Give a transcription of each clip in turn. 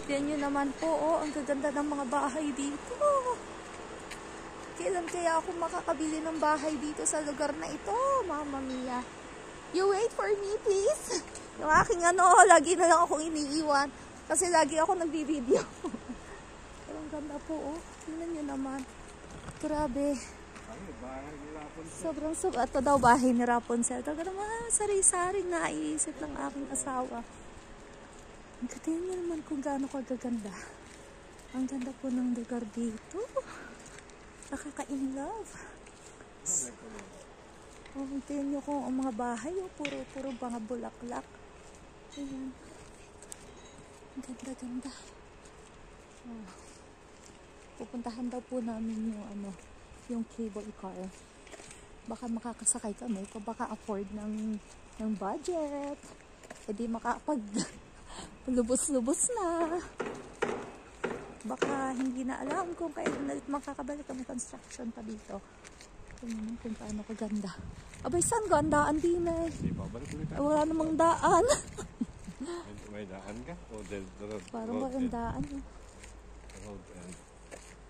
Tignan nyo naman po, oh, ang gaganda ng mga bahay dito. Kailan kaya ako makakabili ng bahay dito sa lugar na ito? Mamma mia. You wait for me, please. Yung aking lagi na lang akong iniiwan. Kasi lagi ako nagbibideo. Pero ang ganda po, oh. Tingnan nyo naman. Grabe. Sobrang ito daw bahay ni Rapunzel. Talaga naman, sari-saring naiisip ng aking asawa. Tingnan nyo naman kung gaano kagaganda. Ang ganda po ng lugar dito. Nakaka-in love. Oh, tingnan nyo kung ang mga bahay, oh, puro mga bulaklak. Ayan. Ang ganda-ganda. Oh. Pupuntahan daw po namin yung cable car. Baka makakasakay kami, baka afford ng budget. Hindi lubos-lubos na. Baka hindi na alam kung kailan ulit makakabalik kami construction pa dito. Tingnan kung paano kaganda. Abay, saan gandaan din eh? Wala namang daan. May daan ka? O dead road? Parang walang daan eh. Road end.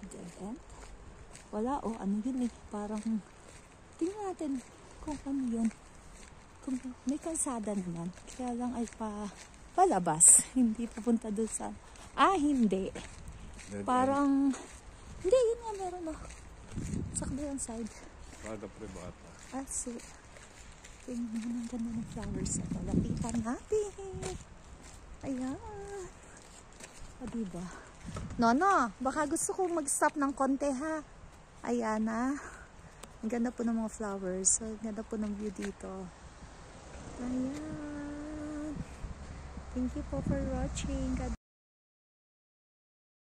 Dead end? Wala, oh, ano yun eh. Parang, tingnan natin kung ano yun. Kung may kalsada naman. Kaya lang ay palabas. Hindi papunta doon sa... hindi. Dead Parang, hindi, yun nga meron oh. Sa kabilang side. Prada privata. So, tingnan mo ng ganda ng flowers na lapitan natin. Ayan. O, diba? Nono, baka gusto kong mag-stop ng konti ha. Ayan na. Ang ganda po ng mga flowers. So, ang ganda po ng view dito. Ayan. Thank you po for watching. God